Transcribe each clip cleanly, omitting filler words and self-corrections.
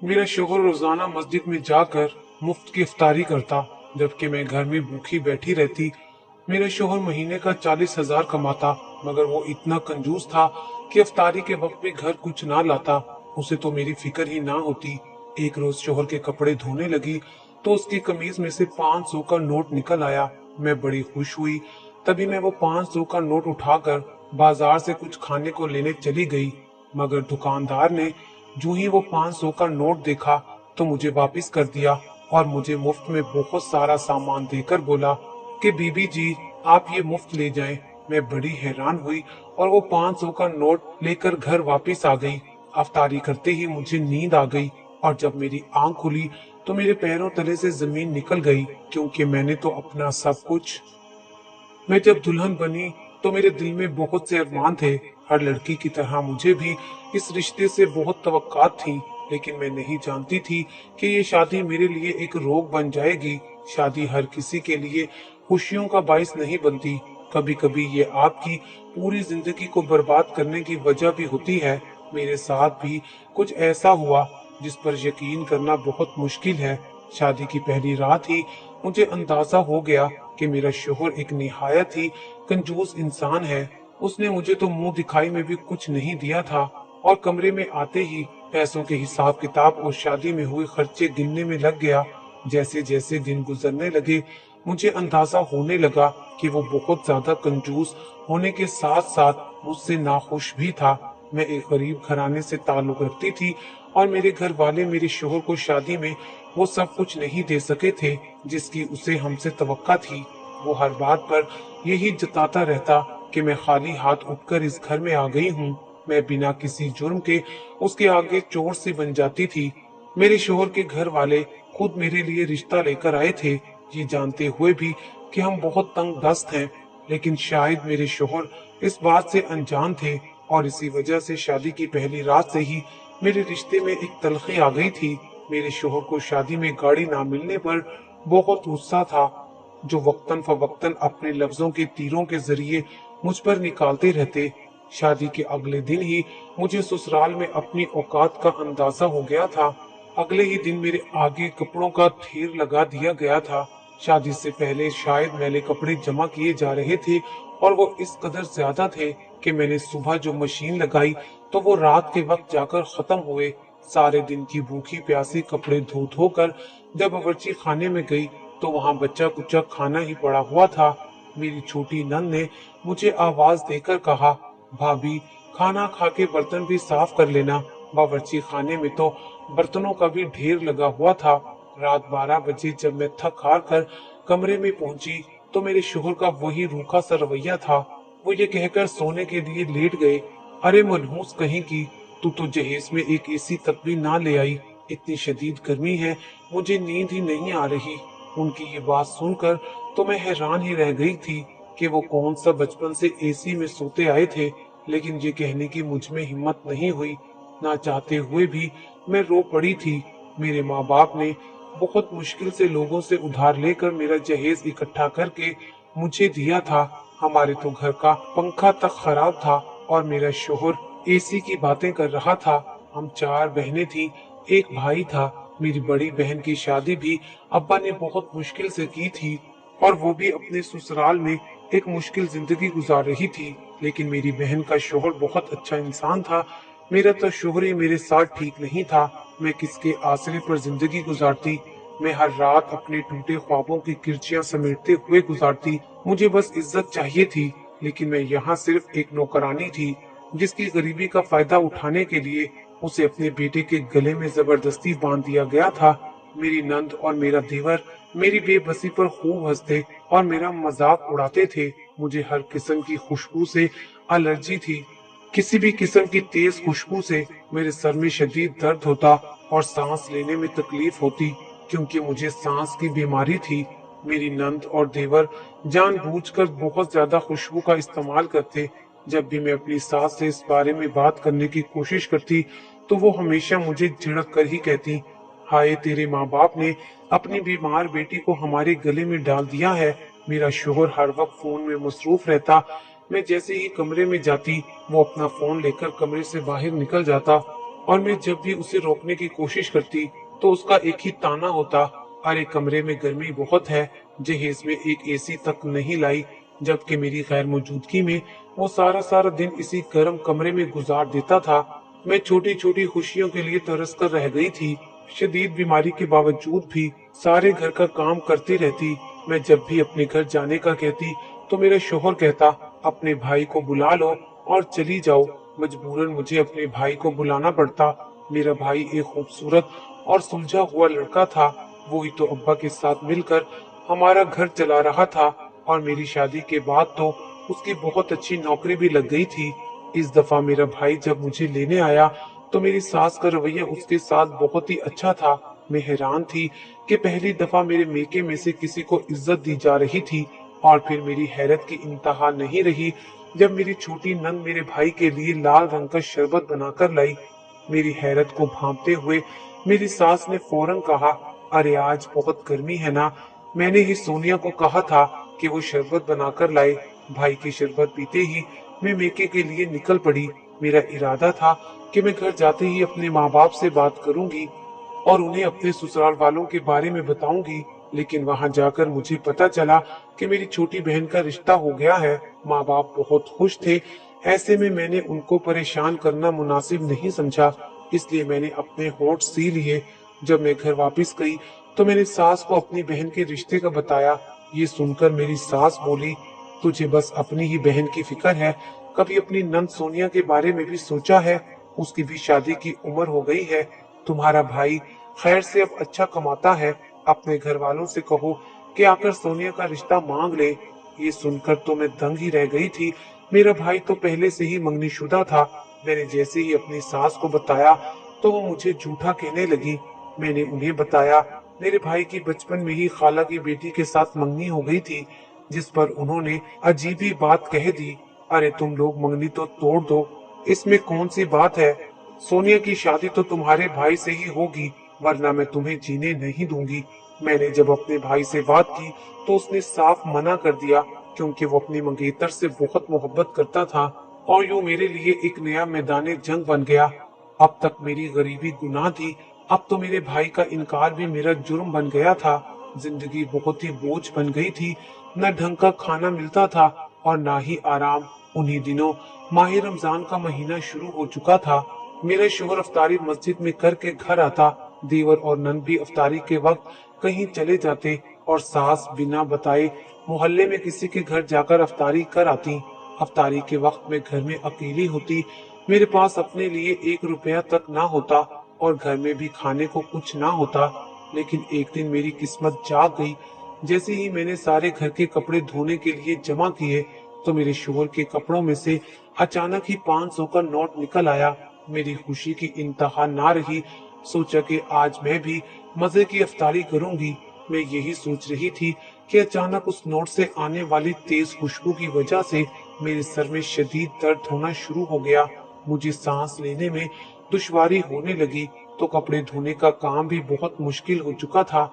मेरा शोहर रोजाना मस्जिद में जाकर मुफ्त की इफ्तारी करता, जबकि मैं घर में भूखी बैठी रहती। मेरा शोहर महीने का 40,000 कमाता, मगर वो इतना कंजूस था कि इफ्तारी के वक्त भी घर कुछ ना लाता। उसे तो मेरी फिक्र ही ना होती। एक रोज शोहर के कपड़े धोने लगी तो उसकी कमीज में से 500 का नोट निकल आया। मैं बड़ी खुश हुई। तभी मैं वो 500 का नोट उठाकर बाजार से कुछ खाने को लेने चली गई, मगर दुकानदार ने जो ही वो 500 का नोट देखा तो मुझे वापस कर दिया और मुझे मुफ्त में बहुत सारा सामान देकर बोला कि बीबी जी, आप ये मुफ्त ले जाएं। मैं बड़ी हैरान हुई और वो 500 का नोट लेकर घर वापस आ गई। अफ्तारी करते ही मुझे नींद आ गई और जब मेरी आंख खुली तो मेरे पैरों तले से जमीन निकल गई, क्योंकि मैंने तो अपना सब कुछ। मैं जब दुल्हन बनी तो मेरे दिल में बहुत से अरमान थे। हर लड़की की तरह मुझे भी इस रिश्ते से बहुत तवक्कात थी, लेकिन मैं नहीं जानती थी कि ये शादी मेरे लिए एक रोग बन जाएगी। शादी हर किसी के लिए खुशियों का बाइस नहीं बनती। कभी कभी ये आपकी पूरी जिंदगी को बर्बाद करने की वजह भी होती है। मेरे साथ भी कुछ ऐसा हुआ जिस पर यकीन करना बहुत मुश्किल है। शादी की पहली रात ही मुझे अंदाजा हो गया कि मेरा शोहर एक निहायत ही कंजूस इंसान है। उसने मुझे तो मुंह दिखाई में भी कुछ नहीं दिया था और कमरे में आते ही पैसों के हिसाब किताब और शादी में हुए खर्चे गिनने में लग गया। जैसे जैसे दिन गुजरने लगे मुझे अंदाजा होने लगा कि वो बहुत ज्यादा कंजूस होने के साथ साथ मुझसे नाखुश भी था। मैं एक गरीब घराने से ताल्लुक रखती थी और मेरे घर वाले मेरे शोहर को शादी में वो सब कुछ नहीं दे सके थे जिसकी उसे हमसे तवक्का थी। वो हर बात पर यही जताता रहता कि मैं खाली हाथ उठकर इस घर में आ गई हूँ। मैं बिना किसी जुर्म के उसके आगे चोर सी बन जाती थी। मेरे शोहर के घर वाले खुद मेरे लिए रिश्ता लेकर आए थे, ये जानते हुए भी कि हम बहुत तंग दस्त हैं। लेकिन शायद मेरे शोहर इस बात से अनजान थे और इसी वजह से शादी की पहली रात से ही मेरे रिश्ते में एक तलखी आ गई थी। मेरे शोहर को शादी में गाड़ी ना मिलने पर बहुत गुस्सा था, जो वक्तन फवक्तन अपने लफ्जों के तीरों के जरिए मुझ पर निकालते रहते। शादी के अगले दिन ही मुझे ससुराल में अपनी औकात का अंदाजा हो गया था। अगले ही दिन मेरे आगे कपड़ों का ढेर लगा दिया गया था। शादी से पहले शायद मैले कपड़े जमा किए जा रहे थे और वो इस कदर ज्यादा थे कि मैंने सुबह जो मशीन लगाई तो वो रात के वक्त जाकर खत्म हुए। सारे दिन की भूखी प्यासी कपड़े धो धोकर जब बावर्ची खाने में गई तो वहाँ बच्चा कुच्चा खाना ही पड़ा हुआ था। मेरी छोटी नंद ने मुझे आवाज देकर कहा, भाभी, खाना खा के बर्तन भी साफ कर लेना। बावर्ची खाने में तो बर्तनों का भी ढेर लगा हुआ था। रात 12 बजे जब मैं थक हार कर कमरे में पहुंची तो मेरे शोहर का वही रूखा सा रवैया था। वो ये कहकर सोने के लिए लेट गए, अरे मनहूस कहीं की, तू तो जहेज में एक एसी तक भी ना ले आई। इतनी शदीद गर्मी है, मुझे नींद ही नहीं आ रही। उनकी ये बात सुनकर तो मैं हैरान ही रह गई थी कि वो कौन सा बचपन से एसी में सोते आए थे, लेकिन ये कहने की मुझ में हिम्मत नहीं हुई। ना चाहते हुए भी मैं रो पड़ी थी। मेरे माँ बाप ने बहुत मुश्किल से लोगों से उधार लेकर मेरा जहेज इकट्ठा करके मुझे दिया था। हमारे तो घर का पंखा तक खराब था और मेरा शोहर एसी की बातें कर रहा था। हम 4 बहनें थी, एक भाई था। मेरी बड़ी बहन की शादी भी अब्बा ने बहुत मुश्किल से की थी और वो भी अपने ससुराल में एक मुश्किल जिंदगी गुजार रही थी। लेकिन मेरी बहन का शोहर बहुत अच्छा इंसान था। मेरा तो शोहर ही मेरे साथ ठीक नहीं था। मैं किसके आसरे पर जिंदगी गुजारती। मैं हर रात अपने टूटे ख्वाबों की किरचियां समेटते हुए गुजारती। मुझे बस इज्जत चाहिए थी, लेकिन मैं यहाँ सिर्फ एक नौकरानी थी जिसकी गरीबी का फायदा उठाने के लिए उसे अपने बेटे के गले में जबरदस्ती बांध दिया गया था। मेरी नंद और मेरा देवर मेरी बेबसी पर खूब हंसते और मेरा मजाक उड़ाते थे। मुझे हर किस्म की खुशबू से एलर्जी थी। किसी भी किस्म की तेज खुशबू से मेरे सर में शदीद दर्द होता और सांस लेने में तकलीफ होती, क्योंकि मुझे सांस की बीमारी थी। मेरी नंद और देवर जानबूझकर बहुत ज्यादा खुशबू का इस्तेमाल करते। जब भी मैं अपनी सास से इस बारे में बात करने की कोशिश करती तो वो हमेशा मुझे झिड़क कर ही कहती, हाय, तेरे माँ बाप ने अपनी बीमार बेटी को हमारे गले में डाल दिया है। मेरा शोहर हर वक्त फोन में मसरूफ रहता। मैं जैसे ही कमरे में जाती वो अपना फोन लेकर कमरे से बाहर निकल जाता और मैं जब भी उसे रोकने की कोशिश करती तो उसका एक ही ताना होता, अरे कमरे में गर्मी बहुत है, जहेज में एक एसी तक नहीं लाई। जबकि मेरी गैर मौजूदगी में वो सारा सारा दिन इसी गर्म कमरे में गुजार देता था। मैं छोटी छोटी खुशियों के लिए तरस कर रह गई थी। शदीद बीमारी के बावजूद भी सारे घर का काम करती रहती। मैं जब भी अपने घर जाने का कहती तो मेरा शोहर कहता, अपने भाई को बुला लो और चली जाओ। मजबूरन मुझे अपने भाई को बुलाना पड़ता। मेरा भाई एक खूबसूरत और सुलझा हुआ लड़का था। वो ही तो अब्बा के साथ मिलकर हमारा घर चला रहा था और मेरी शादी के बाद तो उसकी बहुत अच्छी नौकरी भी लग गई थी। इस दफा मेरा भाई जब मुझे लेने आया तो मेरी सास का रवैया उसके साथ बहुत ही अच्छा था। मैं हैरान थी कि पहली दफा मेरे मेके में से किसी को इज्जत दी जा रही थी। और फिर मेरी हैरत की इंतहा नहीं रही जब मेरी छोटी नंद मेरे भाई के लिए लाल रंग का शरबत बनाकर लाई। मेरी हैरत को भांपते हुए मेरी सास ने फौरन कहा, अरे आज बहुत गर्मी है ना, मैंने ही सोनिया को कहा था कि वो शरबत बनाकर लाए। भाई की शरबत पीते ही मैं मेके के लिए निकल पड़ी। मेरा इरादा था कि मैं घर जाते ही अपने माँ बाप से बात करूंगी और उन्हें अपने ससुराल वालों के बारे में बताऊंगी। लेकिन वहां जाकर मुझे पता चला कि मेरी छोटी बहन का रिश्ता हो गया है। माँ बाप बहुत खुश थे। ऐसे में मैंने उनको परेशान करना मुनासिब नहीं समझा, इसलिए मैंने अपने होठ सी लिए। जब मैं घर वापस गई तो मैंने सास को अपनी बहन के रिश्ते का बताया। ये सुनकर मेरी सास बोली, तुझे बस अपनी ही बहन की फिक्र है, कभी अपनी नंद सोनिया के बारे में भी सोचा है? उसकी भी शादी की उम्र हो गई है। तुम्हारा भाई खैर से अब अच्छा कमाता है। अपने घर वालों से कहो कि आकर सोनिया का रिश्ता मांग ले। ये सुनकर तो मैं दंग ही रह गई थी। मेरा भाई तो पहले से ही मंगनीशुदा था। मैंने जैसे ही अपनी सास को बताया तो वो मुझे झूठा कहने लगी। मैंने उन्हें बताया, मेरे भाई की बचपन में ही खाला की बेटी के साथ मंगनी हो गई थी, जिस पर उन्होंने अजीब ही बात कह दी, अरे तुम लोग मंगनी तो तोड़ दो, इसमें कौन सी बात है? सोनिया की शादी तो तुम्हारे भाई से ही होगी, वरना मैं तुम्हें जीने नहीं दूंगी। मैंने जब अपने भाई से बात की तो उसने साफ मना कर दिया, क्योंकि वो अपनी मंगेतर से बहुत मोहब्बत करता था और यूं मेरे लिए एक नया मैदान जंग बन गया। अब तक मेरी गरीबी गुनाह थी, अब तो मेरे भाई का इनकार भी मेरा जुर्म बन गया था। जिंदगी बहुत ही बोझ बन गई थी। न ढंग का खाना मिलता था और ना ही आराम। उन्हीं दिनों माह रमजान का महीना शुरू हो चुका था। मेरा शोहर अफ्तारी मस्जिद में करके घर आता। देवर और नन भी अफ्तारी के वक्त कहीं चले जाते और सास बिना बताए मोहल्ले में किसी के घर जाकर अफ्तारी कर आती। अफ्तारी के वक्त मैं घर में अकेली होती। मेरे पास अपने लिए 1 रुपया तक ना होता और घर में भी खाने को कुछ ना होता। लेकिन एक दिन मेरी किस्मत जाग गई। जैसे ही मैंने सारे घर के कपड़े धोने के लिए जमा किए तो मेरे शोहर के कपड़ों में से अचानक ही 500 का नोट निकल आया। मेरी खुशी की इंतहा ना रही। सोचा कि आज मैं भी मजे की अफ्तारी करूंगी। मैं यही सोच रही थी कि अचानक उस नोट से आने वाली तेज खुशबू की वजह से मेरे सर में शदीद दर्द होना शुरू हो गया। मुझे सांस लेने में दुश्वारी होने लगी तो कपड़े धोने का काम भी बहुत मुश्किल हो चुका था।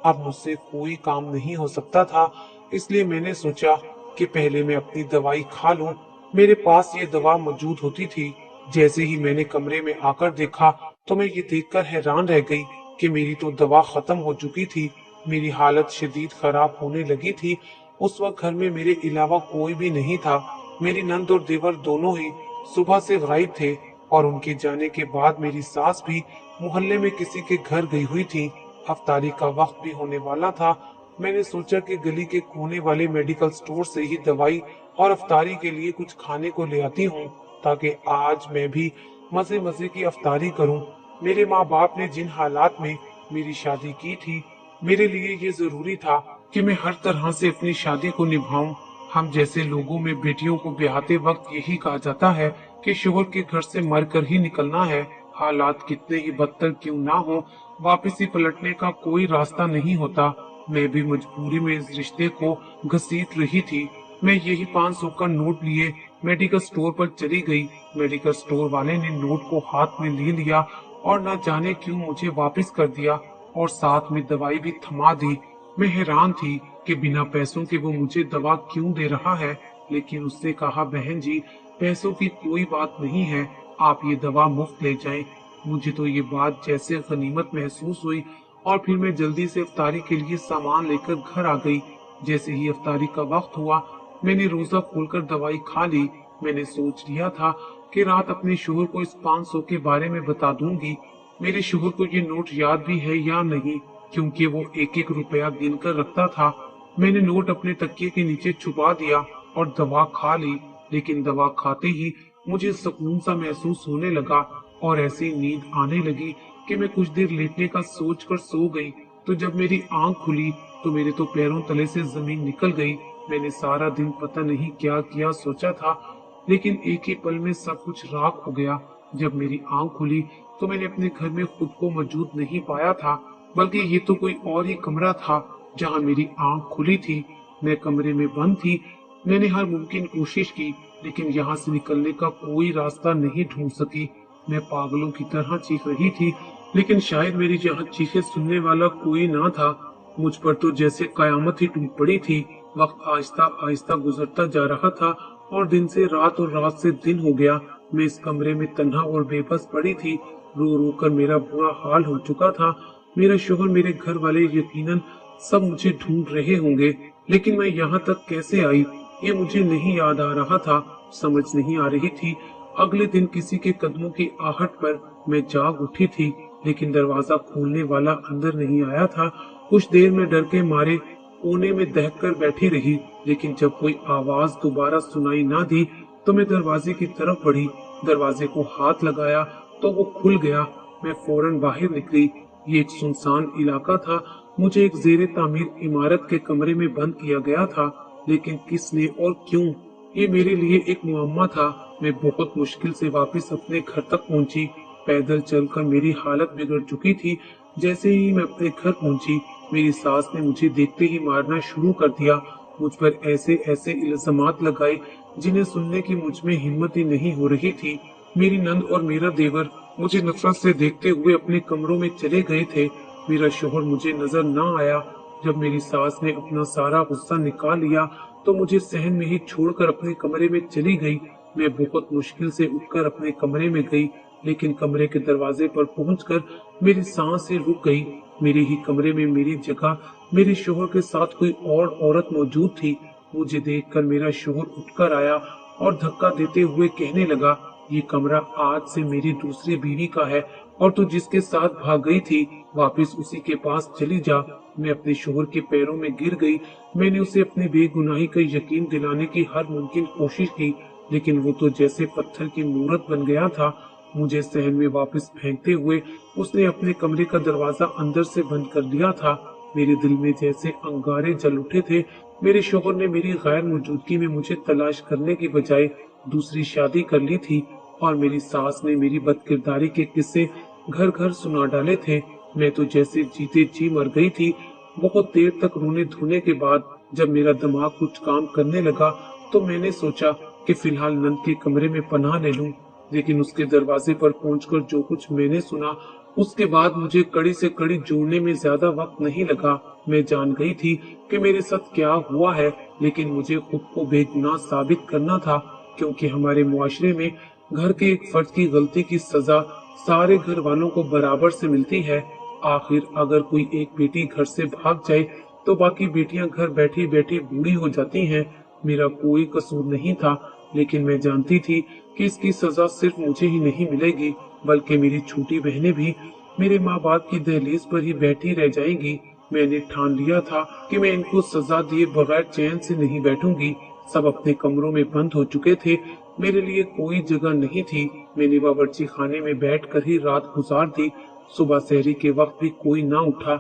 अब मुझसे कोई काम नहीं हो सकता था, इसलिए मैंने सोचा कि पहले मैं अपनी दवाई खा लूं। मेरे पास ये दवा मौजूद होती थी। जैसे ही मैंने कमरे में आकर देखा तो मैं ये देखकर हैरान रह गई कि मेरी तो दवा खत्म हो चुकी थी। मेरी हालत शदीद खराब होने लगी थी। उस वक्त घर में मेरे अलावा कोई भी नहीं था। मेरी नंद और देवर दोनों ही सुबह से गायब थे और उनके जाने के बाद मेरी सास भी मोहल्ले में किसी के घर गई हुई थी। अफ्तारी का वक्त भी होने वाला था। मैंने सोचा कि गली के कोने वाले मेडिकल स्टोर से ही दवाई और अफ्तारी के लिए कुछ खाने को ले आती हूँ, ताकि आज मैं भी मजे मजे की अफ्तारी करूं। मेरे माँ बाप ने जिन हालात में मेरी शादी की थी, मेरे लिए ये जरूरी था कि मैं हर तरह से अपनी शादी को निभाऊं। हम जैसे लोगों में बेटियों को ब्याहते वक्त यही कहा जाता है कि शोहर के घर से मरकर ही निकलना है। हालात कितने ही बदतर क्यों ना हो, वापसी पलटने का कोई रास्ता नहीं होता। मैं भी मजबूरी में इस रिश्ते को घसीट रही थी। मैं यही 500 का नोट लिए मेडिकल स्टोर पर चली गई। मेडिकल स्टोर वाले ने नोट को हाथ में ले लिया और न जाने क्यों मुझे वापस कर दिया और साथ में दवाई भी थमा दी। मैं हैरान थी कि बिना पैसों के वो मुझे दवा क्यों दे रहा है, लेकिन उसने कहा, बहन जी पैसों की कोई बात नहीं है, आप ये दवा मुफ्त ले जाएं। मुझे तो ये बात जैसे गनीमत महसूस हुई और फिर मैं जल्दी से इफ्तारी के लिए सामान लेकर घर आ गई। जैसे ही इफ्तारी का वक्त हुआ, मैंने रोजा खोलकर दवाई खा ली। मैंने सोच लिया था कि रात अपने शोहर को इस 500 के बारे में बता दूंगी। मेरे शोहर को ये नोट याद भी है या नहीं, क्योंकि वो एक एक रुपया गिनकर रखता था। मैंने नोट अपने तकिए के नीचे छुपा दिया और दवा खा ली। लेकिन दवा खाते ही मुझे सुकून सा महसूस होने लगा और ऐसी नींद आने लगी कि मैं कुछ देर लेटने का सोचकर सो गई। तो जब मेरी आंख खुली तो मेरे तो पैरों तले से जमीन निकल गई। मैंने सारा दिन पता नहीं क्या किया सोचा था, लेकिन एक ही पल में सब कुछ राख हो गया। जब मेरी आंख खुली तो मैंने अपने घर में खुद को मौजूद नहीं पाया था, बल्कि ये तो कोई और ही कमरा था जहाँ मेरी आंख खुली थी। मैं कमरे में बंद थी। मैंने हर मुमकिन कोशिश की, लेकिन यहाँ से निकलने का कोई रास्ता नहीं ढूंढ सकी। मैं पागलों की तरह चीख रही थी, लेकिन शायद मेरी यहाँ चीखें सुनने वाला कोई ना था। मुझ पर तो जैसे कयामत ही टूट पड़ी थी। वक्त आहिस्ता आहिस्ता गुजरता जा रहा था और दिन से रात और रात से दिन हो गया। मैं इस कमरे में तन्हा और बेबस पड़ी थी। रो रो कर मेरा बुरा हाल हो चुका था। मेरा शोहर, मेरे घर वाले यकीनन सब मुझे ढूंढ रहे होंगे, लेकिन मैं यहाँ तक कैसे आई ये मुझे नहीं याद आ रहा था। समझ नहीं आ रही थी। अगले दिन किसी के कदमों की आहट पर मैं जाग उठी थी, लेकिन दरवाजा खोलने वाला अंदर नहीं आया था। कुछ देर में डर के मारे कोने में दहक कर बैठी रही, लेकिन जब कोई आवाज दोबारा सुनाई ना दी तो मैं दरवाजे की तरफ बढ़ी। दरवाजे को हाथ लगाया तो वो खुल गया। मैं फौरन बाहर निकली। ये एक सुनसान इलाका था। मुझे एक जेरे तामीर इमारत के कमरे में बंद किया गया था, लेकिन किसने और क्यों, ये मेरे लिए एक मुअम्मा था। मैं बहुत मुश्किल से वापस अपने घर तक पहुंची। पैदल चलकर मेरी हालत बिगड़ चुकी थी। जैसे ही मैं अपने घर पहुंची, मेरी सास ने मुझे देखते ही मारना शुरू कर दिया। मुझ पर ऐसे ऐसे इल्जामात लगाए जिन्हें सुनने की मुझ में हिम्मत ही नहीं हो रही थी। मेरी नंद और मेरा देवर मुझे नफरत से देखते हुए अपने कमरों में चले गए थे। मेरा शोहर मुझे नजर न आया। जब मेरी सास ने अपना सारा गुस्सा निकाल लिया तो मुझे सहन में ही छोड़कर अपने कमरे में चली गई। मैं बहुत मुश्किल से उठकर अपने कमरे में गई, लेकिन कमरे के दरवाजे पर पहुंचकर मेरी सांसें रुक गई। मेरे ही कमरे में मेरी जगह मेरे शोहर के साथ कोई और औरत मौजूद थी। मुझे देखकर मेरा शोहर उठकर आया और धक्का देते हुए कहने लगा, ये कमरा आज से मेरी दूसरी बीवी का है और तू जिसके साथ भाग गई थी वापस उसी के पास चली जा। मैं अपने शोहर के पैरों में गिर गई। मैंने उसे अपनी बेगुनाही का यकीन दिलाने की हर मुमकिन कोशिश की, लेकिन वो तो जैसे पत्थर की मूरत बन गया था। मुझे सहन में वापस फेंकते हुए उसने अपने कमरे का दरवाजा अंदर से बंद कर दिया था। मेरे दिल में जैसे अंगारे जल उठे थे। मेरे शोहर ने मेरी गैर मौजूदगी में मुझे तलाश करने की बजाय दूसरी शादी कर ली थी और मेरी सास ने मेरी बदकिरदारी के किस्से घर घर सुना डाले थे। मैं तो जैसे जीते जी मर गई थी। बहुत देर तक रोने धोने के बाद जब मेरा दिमाग कुछ काम करने लगा तो मैंने सोचा कि फिलहाल नंद के कमरे में पनाह ले लूं। लेकिन उसके दरवाजे पर पहुंचकर जो कुछ मैंने सुना उसके बाद मुझे कड़ी से कड़ी जोड़ने में ज्यादा वक्त नहीं लगा। मैं जान गई थी कि मेरे साथ क्या हुआ है, लेकिन मुझे खुद को बेगुनाह साबित करना था, क्योंकि हमारे मुआशरे में घर के एक फर्द की गलती की सजा सारे घर वालों को बराबर से मिलती है। आखिर अगर कोई एक बेटी घर से भाग जाए तो बाकी बेटियां घर बैठी बैठी बूढ़ी हो जाती हैं। मेरा कोई कसूर नहीं था, लेकिन मैं जानती थी कि इसकी सजा सिर्फ मुझे ही नहीं मिलेगी, बल्कि मेरी छोटी बहनें भी मेरे माँ बाप की दहलीज पर ही बैठी रह जाएंगी। मैंने ठान लिया था कि मैं इनको सजा दिए बगैर चैन से नहीं बैठूंगी। सब अपने कमरों में बंद हो चुके थे। मेरे लिए कोई जगह नहीं थी। मैंने बावर्ची खाने में बैठकर ही रात गुजार दी। सुबह सहरी के वक्त भी कोई ना उठा।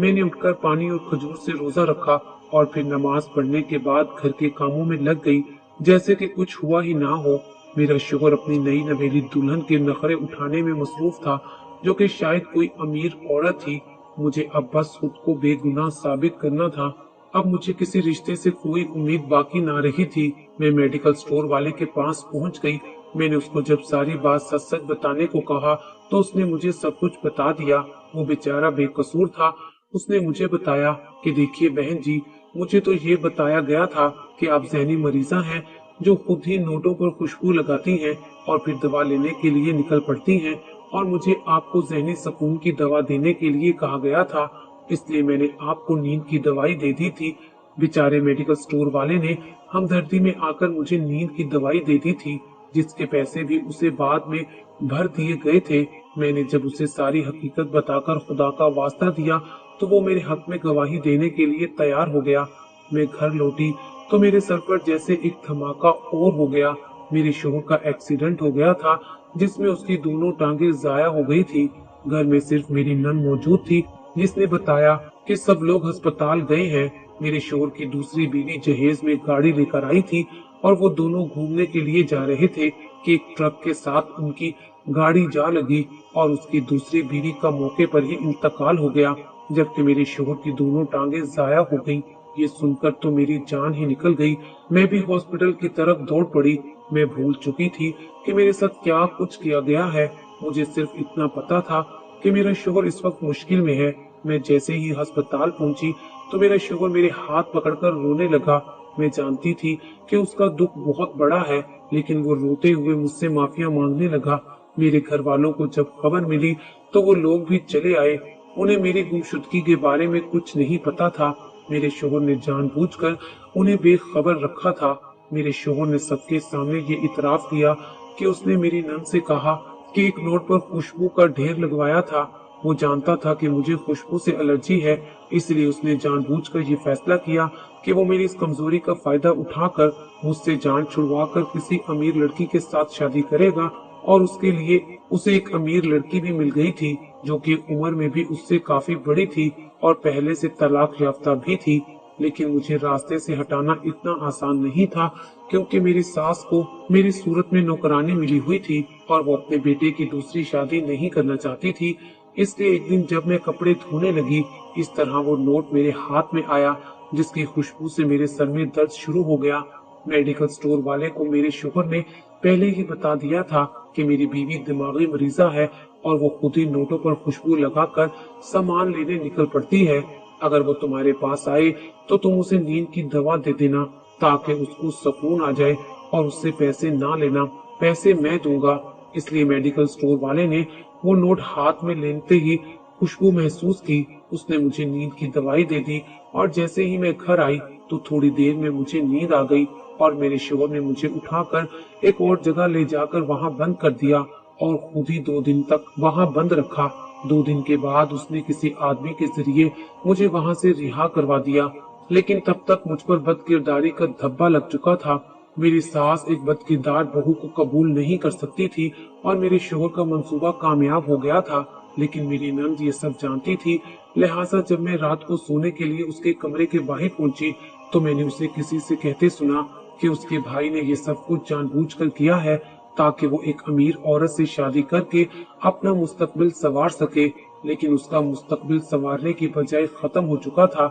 मैंने उठकर पानी और खजूर से रोजा रखा और फिर नमाज पढ़ने के बाद घर के कामों में लग गई, जैसे कि कुछ हुआ ही ना हो। मेरा शोहर अपनी नई नवेली दुल्हन के नखरे उठाने में मसरूफ था, जो कि शायद कोई अमीर औरत थी। मुझे अब बस खुद को बेगुनाह साबित करना था। अब मुझे किसी रिश्ते से कोई उम्मीद बाकी ना रही थी। मैं मेडिकल स्टोर वाले के पास पहुंच गई। मैंने उसको जब सारी बात सच सच बताने को कहा तो उसने मुझे सब कुछ बता दिया। वो बेचारा बेकसूर था। उसने मुझे बताया कि देखिए बहन जी, मुझे तो ये बताया गया था कि आप ज़हनी मरीजा हैं, जो खुद ही नोटों पर खुशबू लगाती हैं और फिर दवा लेने के लिए निकल पड़ती हैं, और मुझे आपको ज़हनी सुकून की दवा देने के लिए कहा गया था, इसलिए मैंने आपको नींद की दवाई दे दी थी। बेचारे मेडिकल स्टोर वाले ने हमदर्दी में आकर मुझे नींद की दवाई दे दी थी, जिसके पैसे भी उसे बाद में भर दिए गए थे। मैंने जब उसे सारी हकीकत बताकर खुदा का वास्ता दिया तो वो मेरे हक में गवाही देने के लिए तैयार हो गया। मैं घर लौटी तो मेरे सर पर जैसे एक धमाका और हो गया। मेरे शोहर का एक्सीडेंट हो गया था, जिसमें उसकी दोनों टांगे जाया हो गई थी। घर में सिर्फ मेरी नन मौजूद थी, जिसने बताया कि सब लोग अस्पताल गए हैं। मेरे शोहर की दूसरी बीवी जहेज में गाड़ी लेकर आई थी और वो दोनों घूमने के लिए जा रहे थे कि एक ट्रक के साथ उनकी गाड़ी जा लगी और उसकी दूसरी बीवी का मौके पर ही इंतकाल हो गया, जबकि मेरे शोहर की दोनों टांगे जाया हो गई। ये सुनकर तो मेरी जान ही निकल गई। मैं भी हॉस्पिटल की तरफ दौड़ पड़ी। मैं भूल चुकी थी कि मेरे साथ क्या कुछ किया गया है। मुझे सिर्फ इतना पता था कि मेरा शोहर इस वक्त मुश्किल में है। मैं जैसे ही अस्पताल पहुंची तो मेरा शोहर मेरे हाथ पकड़कर रोने लगा। मैं जानती थी कि उसका दुख बहुत बड़ा है, लेकिन वो रोते हुए मुझसे माफिया मांगने लगा। मेरे घर वालों को जब खबर मिली तो वो लोग भी चले आए। उन्हें मेरी गुमशुदगी के बारे में कुछ नहीं पता था। मेरे शोहर ने जानबूझकर उन्हें बेखबर रखा था। मेरे शोहर ने सबके सामने ये इतराफ किया कि उसने मेरी नन से कहा कि एक नोट पर खुशबू का ढेर लगवाया था। वो जानता था कि मुझे खुशबू से एलर्जी है, इसलिए उसने जानबूझकर ये फैसला किया कि वो मेरी इस कमजोरी का फायदा उठाकर मुझसे जान छुड़वाकर किसी अमीर लड़की के साथ शादी करेगा। और उसके लिए उसे एक अमीर लड़की भी मिल गई थी, जो कि उम्र में भी उससे काफी बड़ी थी और पहले से तलाक याफ्ता भी थी। लेकिन मुझे रास्ते से हटाना इतना आसान नहीं था, क्योंकि मेरी सास को मेरी सूरत में नौकरानी मिली हुई थी और वो अपने बेटे की दूसरी शादी नहीं करना चाहती थी। इसलिए एक दिन जब मैं कपड़े धोने लगी, इस तरह वो नोट मेरे हाथ में आया, जिसकी खुशबू से मेरे सर में दर्द शुरू हो गया। मेडिकल स्टोर वाले को मेरे शोहर ने पहले ही बता दिया था कि मेरी बीवी दिमागी मरीजा है और वो खुद ही नोटों पर खुशबू लगाकर सामान लेने निकल पड़ती है। अगर वो तुम्हारे पास आए तो तुम उसे नींद की दवा दे देना, ताकि उसको सुकून आ जाए, और उससे पैसे ना लेना, पैसे मैं दूंगा। इसलिए मेडिकल स्टोर वाले ने वो नोट हाथ में लेते ही खुशबू महसूस की। उसने मुझे नींद की दवाई दे दी और जैसे ही मैं घर आई तो थोड़ी देर में मुझे नींद आ गई और मेरे शोहर ने मुझे उठाकर एक और जगह ले जाकर वहां बंद कर दिया और खुद ही 2 दिन तक वहां बंद रखा। 2 दिन के बाद उसने किसी आदमी के जरिए मुझे वहां से रिहा करवा दिया, लेकिन तब तक मुझ पर बदकिरदारी का धब्बा लग चुका था। मेरी सास एक बदकिरदार बहू को कबूल नहीं कर सकती थी और मेरे शोहर का मंसूबा कामयाब हो गया था, लेकिन मेरी नंद ये सब जानती थी। लिहाजा जब मैं रात को सोने के लिए उसके कमरे के बाहर पहुंची तो मैंने उसे किसी से कहते सुना कि उसके भाई ने ये सब कुछ जानबूझकर किया है, ताकि वो एक अमीर औरत से शादी करके अपना मुस्तकबिल संवार सके। लेकिन उसका मुस्तकबिल संवारने की बजाय खत्म हो चुका था।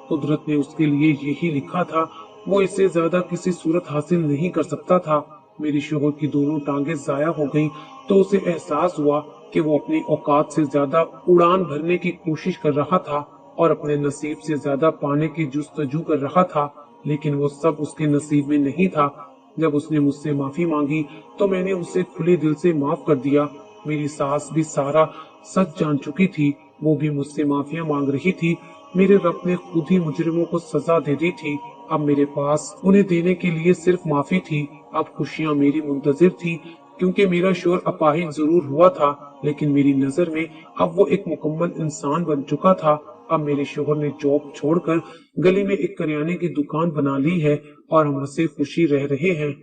कुदरत ने उसके लिए यही लिखा था, वो इससे ज्यादा किसी सूरत हासिल नहीं कर सकता था। मेरी शोहर की दोनों टांगे जाया हो गईं, तो उसे एहसास हुआ कि वो अपनी औकात से ज्यादा उड़ान भरने की कोशिश कर रहा था और अपने नसीब से ज्यादा पाने की जुस्तजू कर रहा था, लेकिन वो सब उसके नसीब में नहीं था। जब उसने मुझसे माफी मांगी तो मैंने उसे खुले दिल से माफ कर दिया। मेरी सास भी सारा सच जान चुकी थी, वो भी मुझसे माफिया मांग रही थी। मेरे रब ने खुद ही मुजरिमों को सजा दे दी थी। अब मेरे पास उन्हें देने के लिए सिर्फ माफी थी। अब खुशियां मेरी मुंतजिर थी, क्योंकि मेरा शोहर अपाहिज जरूर हुआ था, लेकिन मेरी नजर में अब वो एक मुकम्मल इंसान बन चुका था। अब मेरे शोहर ने जॉब छोड़कर गली में एक करियाने की दुकान बना ली है और हम हंसे खुशी रह रहे हैं।